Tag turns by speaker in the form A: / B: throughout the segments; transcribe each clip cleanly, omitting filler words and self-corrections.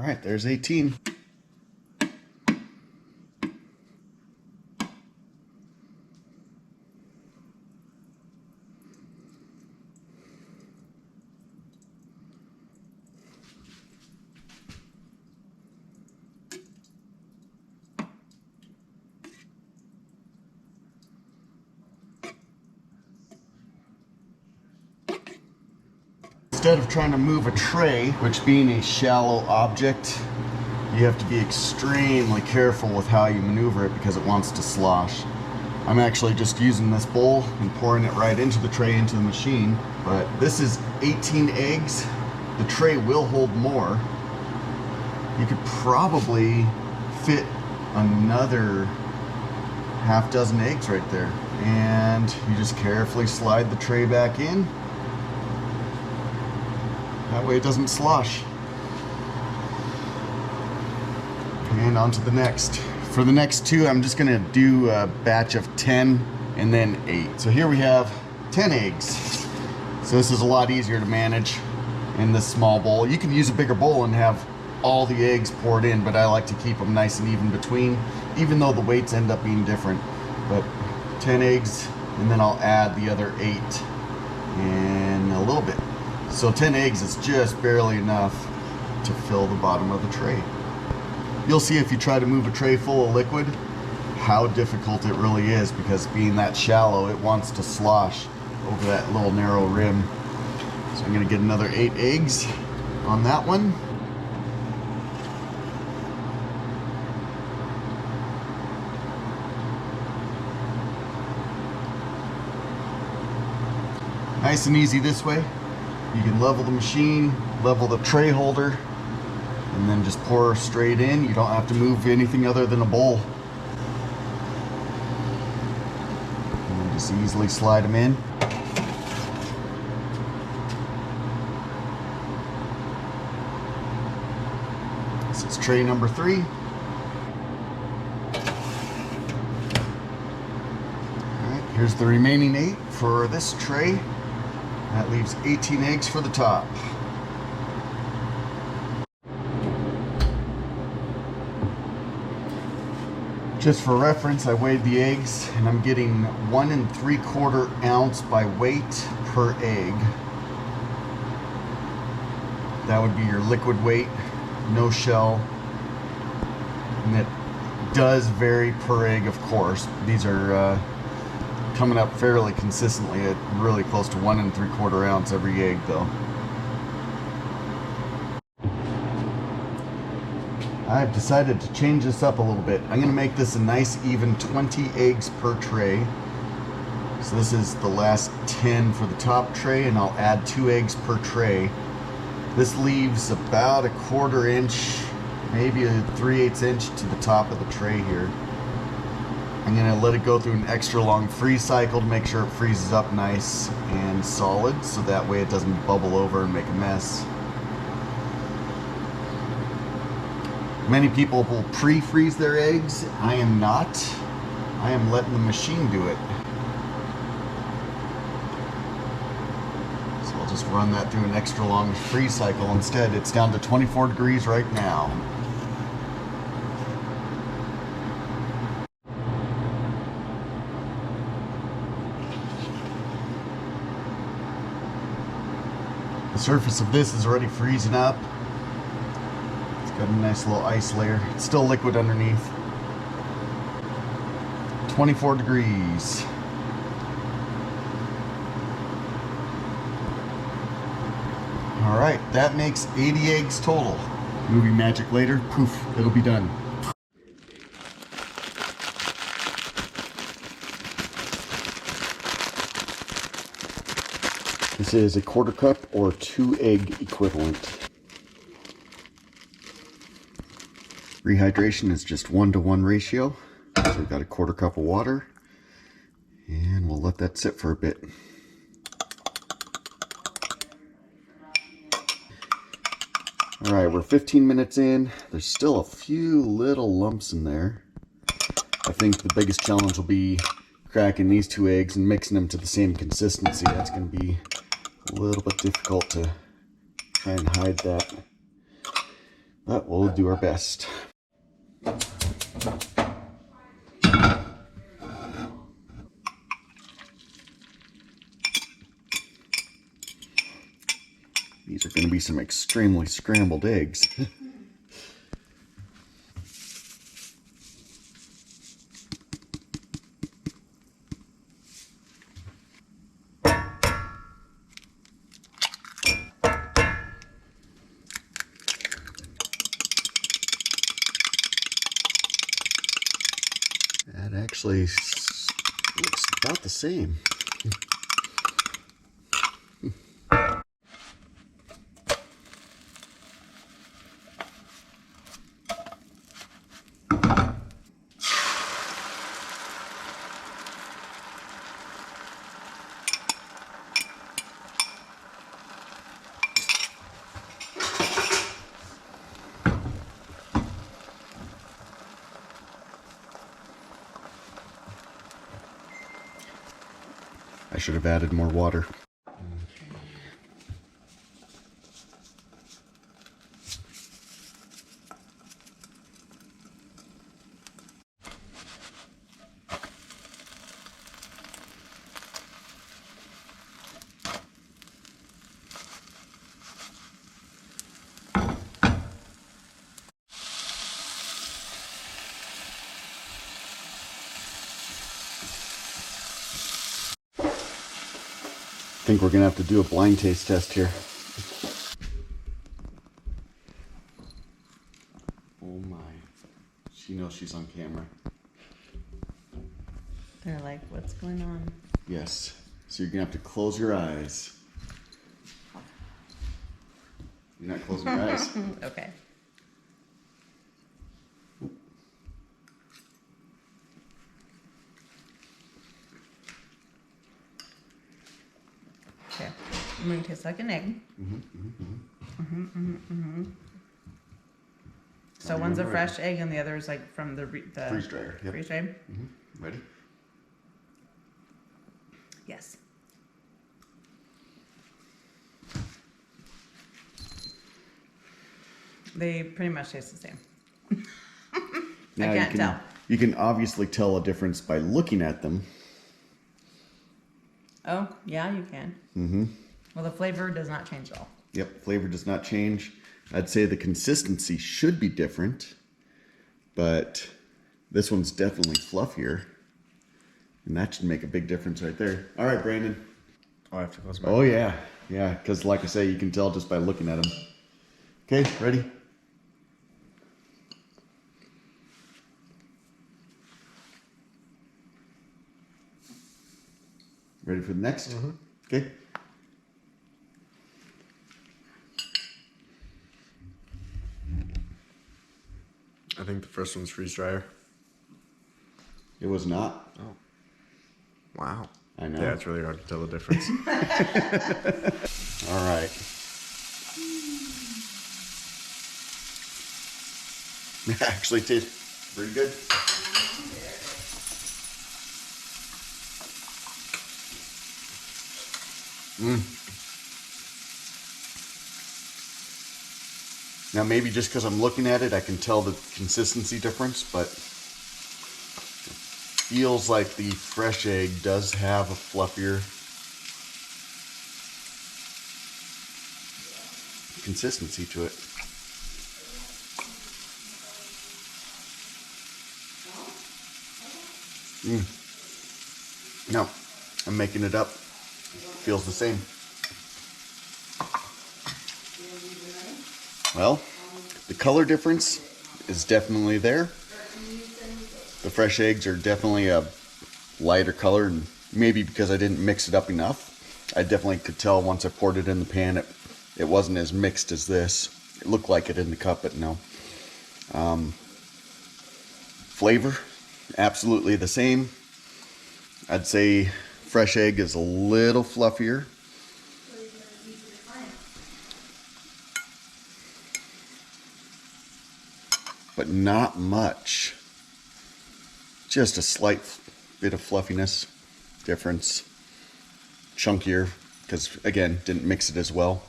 A: right, there's 18. Instead of trying to move a tray, which being a shallow object, you have to be extremely careful with how you maneuver it because it wants to slosh. I'm actually just using this bowl and pouring it right into the tray, into the machine. But this is 18 eggs. The tray will hold more. You could probably fit another half dozen eggs right there. And you just carefully slide the tray back in. That way it doesn't slosh. And on to the next. For the next two, I'm just gonna do a batch of 10 and then 8. So here we have 10 eggs. So this is a lot easier to manage in this small bowl. You can use a bigger bowl and have all the eggs poured in, but I like to keep them nice and even between, even though the weights end up being different. But 10 eggs, and then I'll add the other 8 in a little bit. So 10 eggs is just barely enough to fill the bottom of the tray. You'll see if you try to move a tray full of liquid how difficult it really is, because being that shallow, it wants to slosh over that little narrow rim. So I'm gonna get another 8 eggs on that one. Nice and easy this way. You can level the machine, level the tray holder, and then just pour straight in. You don't have to move anything other than a bowl. And just easily slide them in. This is tray number 3. Alright, here's the remaining 8 for this tray. That leaves 18 eggs for the top. Just for reference, I weighed the eggs and I'm getting 1 3/4 ounce by weight per egg. That would be your liquid weight, no shell. And it does vary per egg, of course. These are coming up fairly consistently at really close to 1 3/4 ounce every egg though. I've decided to change this up a little bit. I'm gonna make this a nice even 20 eggs per tray. So this is the last 10 for the top tray, and I'll add 2 eggs per tray. This leaves about a 1/4 inch, maybe a 3/8 inch to the top of the tray here. I'm gonna let it go through an extra long freeze cycle to make sure it freezes up nice and solid, so that way it doesn't bubble over and make a mess. Many people will pre-freeze their eggs. I am not. I am letting the machine do it. So I'll just run that through an extra long freeze cycle instead. It's down to 24 degrees right now. The surface of this is already freezing up. It's got a nice little ice layer. It's still liquid underneath. 24 degrees. All right, that makes 80 eggs total. Movie magic later, poof, it'll be done. This is a 1/4 cup or 2 egg equivalent. Rehydration is just 1-to-1 ratio. So we've got a 1/4 cup of water, and we'll let that sit for a bit. All right, we're 15 minutes in. There's still a few little lumps in there. I think the biggest challenge will be cracking these 2 eggs and mixing them to the same consistency. That's going to be a little bit difficult to try and hide that. but we'll do our best. These are going to be some extremely scrambled eggs. That actually looks about the same. I should have added more water. I think we're gonna have to do a blind taste test here. Oh my. She knows she's on camera.
B: They're like, what's going on?
A: Yes. So you're gonna have to close your eyes. You're not closing your eyes.
B: Okay. Okay. I'm gonna taste like an egg. So one's a fresh egg and the other is like from the
A: freeze dryer. Yep.
B: Freeze dryer.
A: Ready?
B: Yes. They pretty much taste the same.
A: Now
B: I can't tell.
A: You can obviously tell a difference by looking at them.
B: Oh, yeah, you can. Well, the flavor does not change at all.
A: Yep, flavor does not change. I'd say the consistency should be different, but this one's definitely fluffier. And that should make a big difference right there. All right, Brandon.
C: Oh, I have to close my
A: Oh, yeah. Yeah, because like I say, you can tell just by looking at them. Okay, ready? Ready for the next? Okay.
C: I think the first one's freeze dryer.
A: It was not.
C: Oh. Wow.
A: I know.
C: Yeah, it's really hard to tell the difference.
A: All right. It actually tastes pretty good. Now maybe just because I'm looking at it, I can tell the consistency difference, but it feels like the fresh egg does have a fluffier consistency to it. No, I'm making it up. Feels the same. Well, the color difference is definitely there. The fresh eggs are definitely a lighter color, and maybe because I didn't mix it up enough. I definitely could tell once I poured it in the pan, it wasn't as mixed as this. It looked like it in the cup, but no. Flavor, absolutely the same. I'd say fresh egg is a little fluffier. But not much. Just a slight bit of fluffiness difference. Chunkier, because again, didn't mix it as well.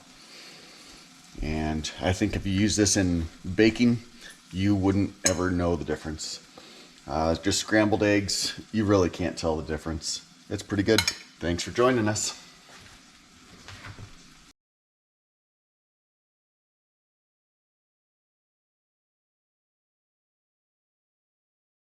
A: And I think if you use this in baking, you wouldn't ever know the difference. Just scrambled eggs, you really can't tell the difference. It's pretty good. Thanks for joining us.